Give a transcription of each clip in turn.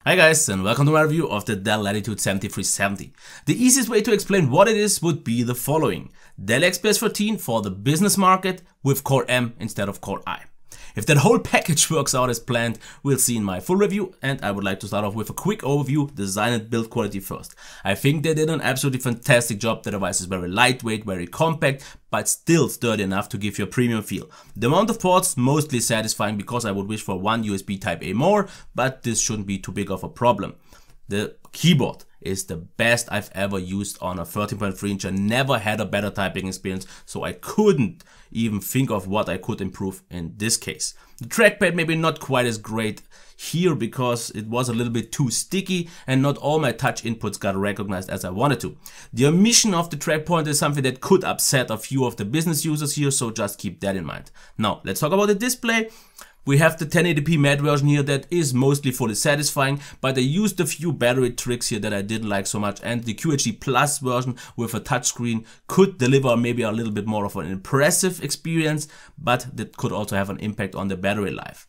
Hi guys, and welcome to my review of the Dell Latitude 7370. The easiest way to explain what it is would be the following. Dell XPS 13 for the business market with Core M instead of Core I. If that whole package works out as planned, we'll see in my full review, and I would like to start off with a quick overview, design and build quality first. I think they did an absolutely fantastic job. The device is very lightweight, very compact, but still sturdy enough to give you a premium feel. The amount of ports mostly satisfying because I would wish for one USB Type-A more, but this shouldn't be too big of a problem. The keyboard is the best I've ever used on a 13.3 inch. I never had a better typing experience, so I couldn't even think of what I could improve in this case. The trackpad maybe not quite as great here because it was a little bit too sticky and not all my touch inputs got recognized as I wanted to. The omission of the track pointer is something that could upset a few of the business users here, so just keep that in mind. Now let's talk about the display. We have the 1080p matte version here that is mostly fully satisfying, but I used a few battery tricks here that I didn't like so much, and the QHD Plus version with a touchscreen could deliver maybe a little bit more of an impressive experience, but that could also have an impact on the battery life.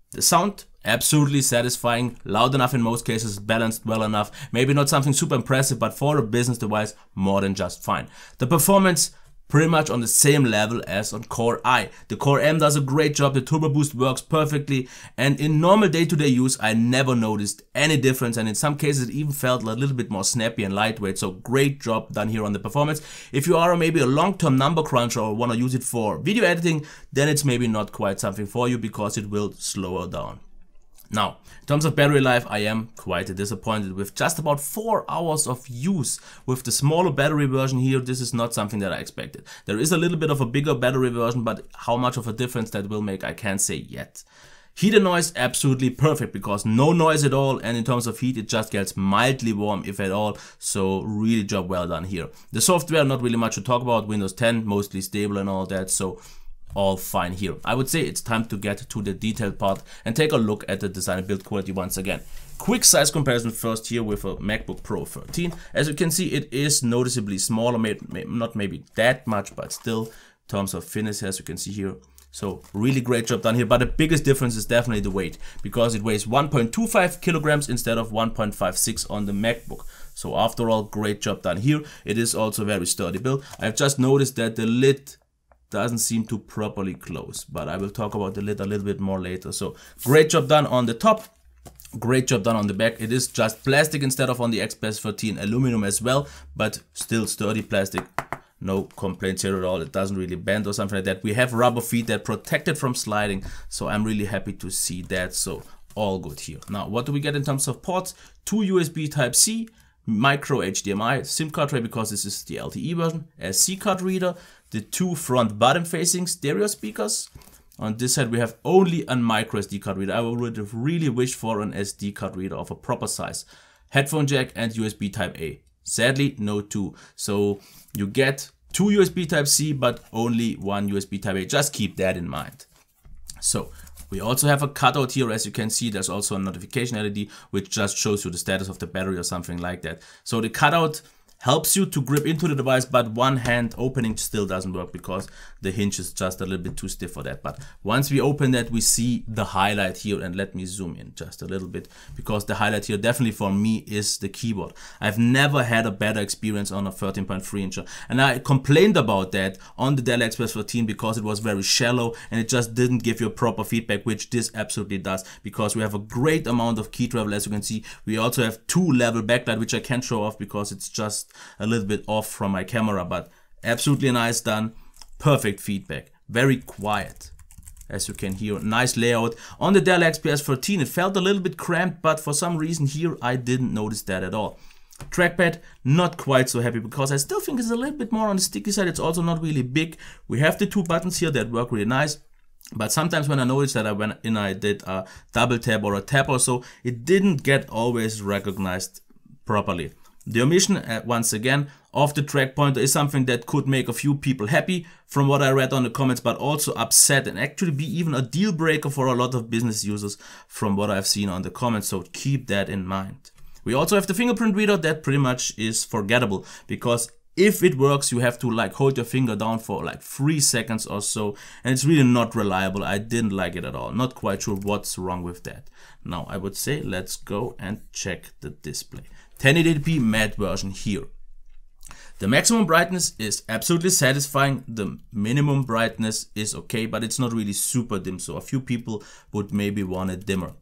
The sound, absolutely satisfying, loud enough in most cases, balanced well enough, maybe not something super impressive, but for a business device, more than just fine. The performance, pretty much on the same level as on Core I. The Core M does a great job, the Turbo Boost works perfectly, and in normal day-to-day use I never noticed any difference, and in some cases it even felt a little bit more snappy and lightweight, so great job done here on the performance. If you are maybe a long-term number cruncher or want to use it for video editing, then it's maybe not quite something for you because it will slow down. Now, in terms of battery life, I am quite disappointed with just about 4 hours of use. With the smaller battery version here, this is not something that I expected. There is a little bit of a bigger battery version, but how much of a difference that will make, I can't say yet. Heat and noise, absolutely perfect because no noise at all, and in terms of heat, it just gets mildly warm, if at all, so really job well done here. The software, not really much to talk about. Windows 10, mostly stable and all that, so all fine here. I would say it's time to get to the detailed part and take a look at the design and build quality once again. Quick size comparison first here with a MacBook Pro 13. As you can see, it is noticeably smaller, not maybe that much, but still in terms of finish, as you can see here. So really great job done here, but the biggest difference is definitely the weight because it weighs 1.25 kilograms instead of 1.56 on the MacBook. So after all, great job done here. It is also very sturdy build. I've just noticed that the lid doesn't seem to properly close, but I will talk about the lid a little bit more later. So great job done on the top, great job done on the back. It is just plastic instead of on the XPS 13 aluminum as well, but still sturdy plastic. No complaints here at all. It doesn't really bend or something like that. We have rubber feet that protect it from sliding, so I'm really happy to see that. So all good here. Now what do we get in terms of ports? 2 USB Type-C, micro HDMI, SIM card tray because this is the LTE version, a SD card reader, the 2 front bottom facing stereo speakers. On this side we have only a micro SD card reader. I would have really wished for an SD card reader of a proper size. Headphone jack and USB Type-A. Sadly no 2. So you get 2 USB Type-C but only 1 USB Type-A. Just keep that in mind. So we also have a cutout here. As you can see, there's also a notification LED which just shows you the status of the battery or something like that. So the cutout helps you to grip into the device, but one hand opening still doesn't work because the hinge is just a little bit too stiff for that. But once we open that, we see the highlight here, and let me zoom in just a little bit because the highlight here definitely for me is the keyboard. I've never had a better experience on a 13.3 incher, and I complained about that on the Dell XPS 13 because it was very shallow and it just didn't give you proper feedback, which this absolutely does because we have a great amount of key travel. As you can see, we also have 2 level backlight, which I can't show off because it's just a little bit off from my camera, but absolutely nice done. Perfect feedback, very quiet, as you can hear. Nice layout. On the Dell XPS 13 it felt a little bit cramped, but for some reason here I didn't notice that at all. Trackpad, not quite so happy because I still think it's a little bit more on the sticky side. It's also not really big. We have the 2 buttons here that work really nice, but sometimes when I noticed that I did a double tap or a tap or so, it didn't get always recognized properly. The omission, once again, of the track pointer is something that could make a few people happy from what I read on the comments, but also upset and actually be even a deal breaker for a lot of business users from what I've seen on the comments, so keep that in mind. We also have the fingerprint reader that pretty much is forgettable because If it works, you have to like hold your finger down for like 3 seconds or so, and it's really not reliable. I didn't like it at all. Not quite sure what's wrong with that. Now I would say let's go and check the display. 1080p matte version here. The maximum brightness is absolutely satisfying. The minimum brightness is okay, but it's not really super dim, so a few people would maybe want it dimmer.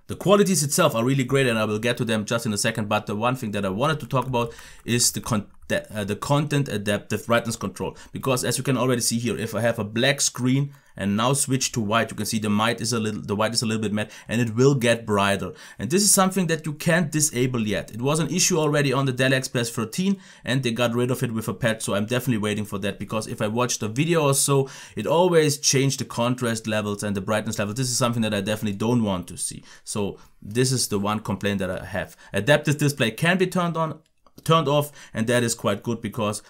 The qualities itself are really great, and I will get to them just in a second, but the one thing that I wanted to talk about is the content adaptive brightness control, because as you can already see here, if I have a black screen and now switch to white, you can see the white is a little bit matte, and it will get brighter. And this is something that you can't disable yet. It was an issue already on the Dell XPS 13, and they got rid of it with a patch, so I'm definitely waiting for that, because if I watched a video or so, it always changed the contrast levels and the brightness levels. This is something that I definitely don't want to see. So this is the one complaint that I have. Adaptive display can be turned off, and that is quite good because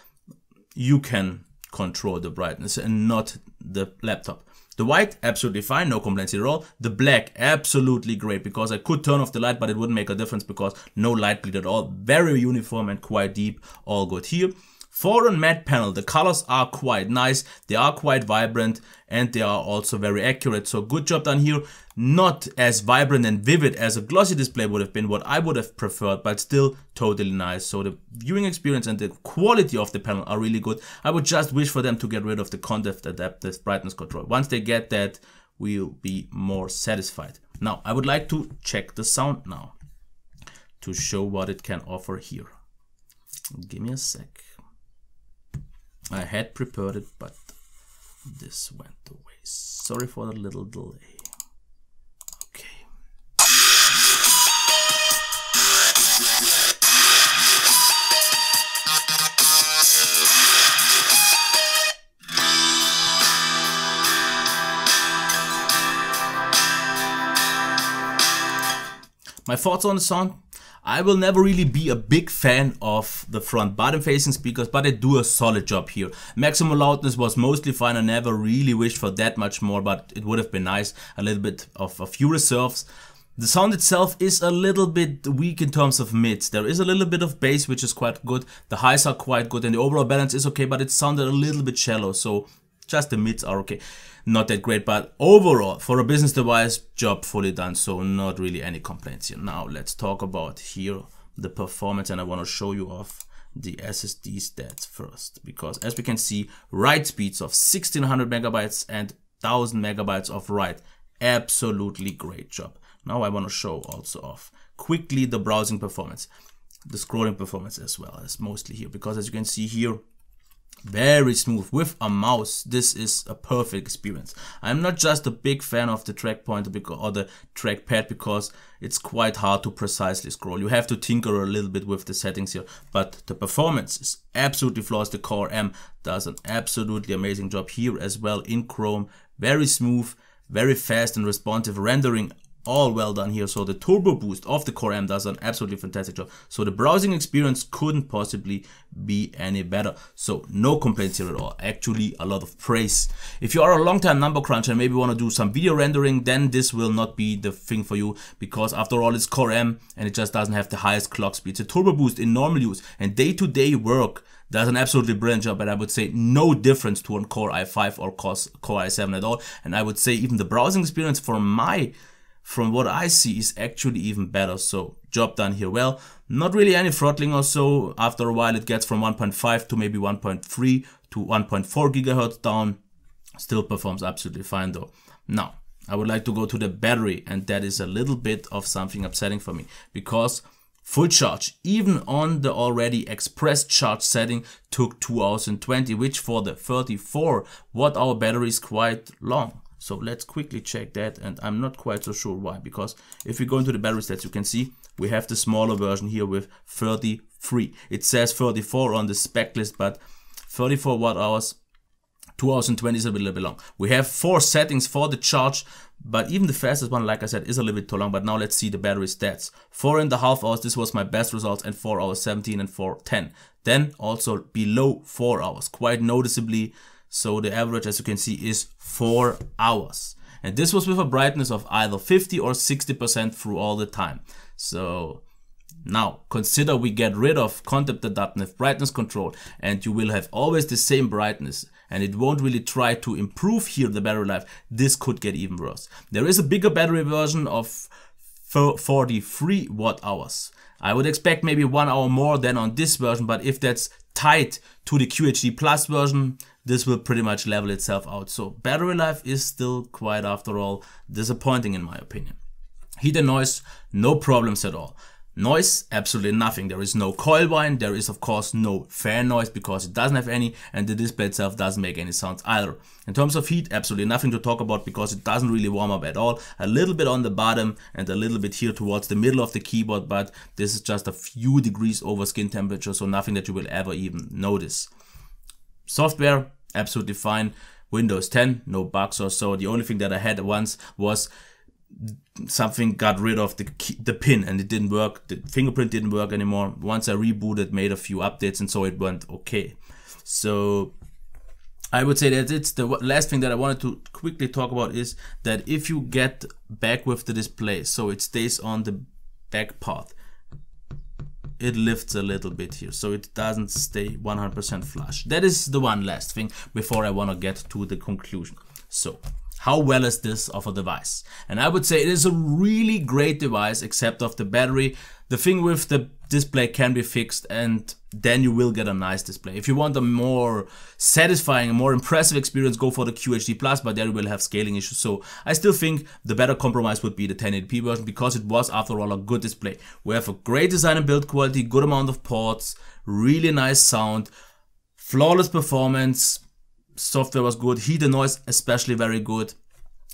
you can control the brightness and not the laptop. The white, absolutely fine, no complaints here at all. The black, absolutely great, because I could turn off the light, but it wouldn't make a difference because no light bleed at all. Very uniform and quite deep, all good here. For a matte panel, the colors are quite nice, they are quite vibrant, and they are also very accurate, so good job done here. Not as vibrant and vivid as a glossy display would have been, what I would have preferred, but still totally nice. So the viewing experience and the quality of the panel are really good. I would just wish for them to get rid of the content adaptive brightness control. Once they get that, we'll be more satisfied. Now, I would like to check the sound now to show what it can offer here. Give me a sec. I had prepared it, but this went away. Sorry for the little delay. Okay. My thoughts on the sound? I will never really be a big fan of the front bottom facing speakers, but they do a solid job here. Maximum loudness was mostly fine. I never really wished for that much more, but it would have been nice. A little bit of a few reserves. The sound itself is a little bit weak in terms of mids. There is a little bit of bass, which is quite good. The highs are quite good, and the overall balance is okay, but it sounded a little bit shallow, so just the mids are okay. Not that great, but overall, for a business device, job fully done, so not really any complaints here. Now let's talk about here the performance, and I want to show you off the SSD stats first, because as we can see, write speeds of 1600 megabytes and 1000 megabytes of write. Absolutely great job. Now I want to show also off quickly the browsing performance, the scrolling performance as well as mostly here, because as you can see here, very smooth with a mouse. This is a perfect experience. I'm not just a big fan of the track pointer or the trackpad, because it's quite hard to precisely scroll. You have to tinker a little bit with the settings here, but the performance is absolutely flawless. The Core M does an absolutely amazing job here as well in Chrome. Very smooth, very fast and responsive rendering. All well done here. So the turbo boost of the Core M does an absolutely fantastic job. So the browsing experience couldn't possibly be any better. So no complaints here at all. Actually, a lot of praise. If you are a long-time number cruncher and maybe want to do some video rendering, then this will not be the thing for you, because after all, it's Core M and it just doesn't have the highest clock speed. The turbo boost in normal use and day-to-day work does an absolutely brilliant job, but I would say no difference to a Core i5 or Core i7 at all. And I would say even the browsing experience from what I see is actually even better. So job done here well. Not really any throttling or so. After a while it gets from 1.5 to maybe 1.3 to 1.4 gigahertz down. Still performs absolutely fine though. Now I would like to go to the battery, and that is a little bit of something upsetting for me, because full charge, even on the already express charge setting, took 2 hours and 20, which for the 34 watt hour battery is quite long. So let's quickly check that, and I'm not quite so sure why, because if we go into the battery stats, you can see we have the smaller version here with 33. It says 34 on the spec list, but 34 watt hours, 2 hours and 20 is a little bit long. We have 4 settings for the charge, but even the fastest one, like I said, is a little bit too long. But now let's see the battery stats. 4.5 hours, this was my best results, and 4 hours 17 and 4:10. Then also below 4 hours, quite noticeably. So the average, as you can see, is 4 hours. And this was with a brightness of either 50 or 60% through all the time. So Now, consider we get rid of concept adaptive brightness control and you will have always the same brightness and it won't really try to improve here the battery life. This could get even worse. There is a bigger battery version of 43 watt hours. I would expect maybe 1 hour more than on this version, but if that's tied to the QHD Plus version, this will pretty much level itself out. So battery life is still quite, after all, disappointing in my opinion. Heat and noise, no problems at all. Noise, absolutely nothing. There is no coil whine. There is of course no fan noise because it doesn't have any, and the display itself doesn't make any sounds either. In terms of heat, absolutely nothing to talk about because it doesn't really warm up at all. A little bit on the bottom and a little bit here towards the middle of the keyboard, but this is just a few degrees over skin temperature, so nothing that you will ever even notice. Software, absolutely fine. Windows 10, no bugs or so. The only thing that I had once was something got rid of the pin and it didn't work. The fingerprint didn't work anymore. Once I rebooted, made a few updates, and so it went okay. So I would say that it's the last thing that I wanted to quickly talk about is that if you get back with the display, so it stays on the back part, it lifts a little bit here, so it doesn't stay 100% flush. That is the one last thing before I want to get to the conclusion. So how well is this of a device? And I would say it is a really great device, except of the battery. The thing with the display can be fixed, and then you will get a nice display. If you want a more satisfying, more impressive experience, go for the QHD Plus, but there you will have scaling issues. So I still think the better compromise would be the 1080p version, because it was, after all, a good display. We have a great design and build quality, good amount of ports, really nice sound, flawless performance. Software was good, heat and noise especially very good.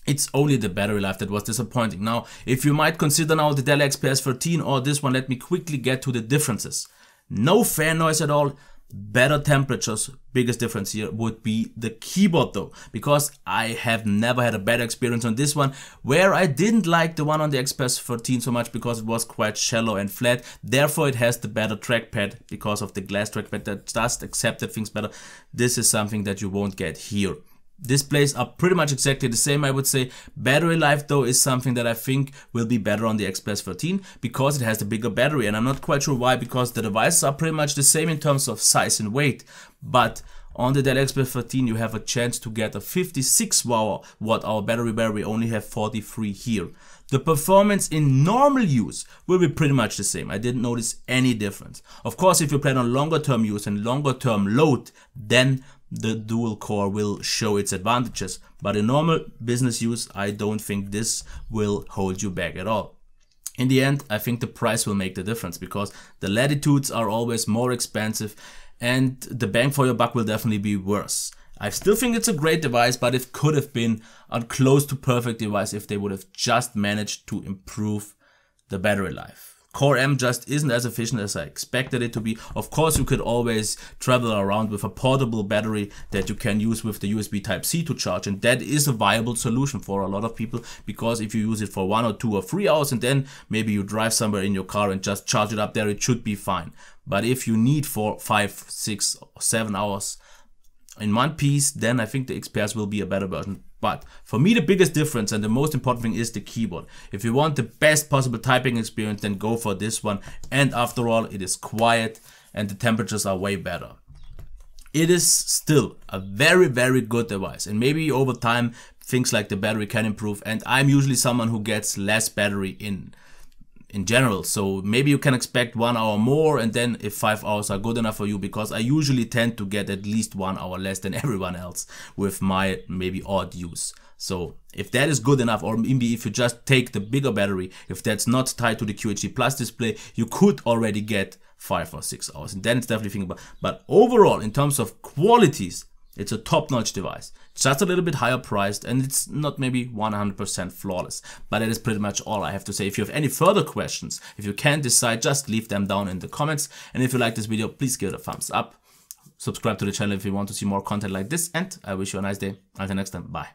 It's only the battery life that was disappointing. Now, if you might consider now the Dell XPS 13 or this one, let me quickly get to the differences. No fan noise at all, better temperatures. Biggest difference here would be the keyboard though, because I have never had a better experience on this one, where I didn't like the one on the XPS 13 so much because it was quite shallow and flat. Therefore it has the better trackpad because of the glass trackpad that just accepted things better. This is something that you won't get here. Displays are pretty much exactly the same, I would say. Battery life though is something that I think will be better on the XPS 13 because it has the bigger battery, and I'm not quite sure why, because the devices are pretty much the same in terms of size and weight, but on the Dell XPS 13 you have a chance to get a 56 watt-hour battery where we only have 43 here. The performance in normal use will be pretty much the same. I didn't notice any difference. Of course, if you plan on longer term use and longer term load, then the dual core will show its advantages. But in normal business use, I don't think this will hold you back at all. In the end, I think the price will make the difference, because the Latitudes are always more expensive and the bang for your buck will definitely be worse. I still think it's a great device, but it could have been a close to perfect device if they would have just managed to improve the battery life. Core M just isn't as efficient as I expected it to be. Of course, you could always travel around with a portable battery that you can use with the USB Type-C to charge, and that is a viable solution for a lot of people, because if you use it for 1 or 2 or 3 hours and then maybe you drive somewhere in your car and just charge it up there, it should be fine. But if you need for 5, 6, or 7 hours in one piece, then I think the XPS will be a better version. But for me, the biggest difference and the most important thing is the keyboard. If you want the best possible typing experience, then go for this one. And after all, it is quiet and the temperatures are way better. It is still a very, very good device. And maybe over time, things like the battery can improve. And I'm usually someone who gets less battery in general, so maybe you can expect 1 hour more, and then if 5 hours are good enough for you, because I usually tend to get at least 1 hour less than everyone else with my maybe odd use. So if that is good enough, or maybe if you just take the bigger battery, if that's not tied to the QHD Plus display, you could already get 5 or 6 hours, and then it's definitely thinkable. But overall, in terms of qualities, it's a top-notch device. It's just a little bit higher priced, and it's not maybe 100% flawless. But that is pretty much all I have to say. If you have any further questions, if you can't decide, just leave them down in the comments. And if you like this video, please give it a thumbs up. Subscribe to the channel if you want to see more content like this. And I wish you a nice day. Until next time, bye.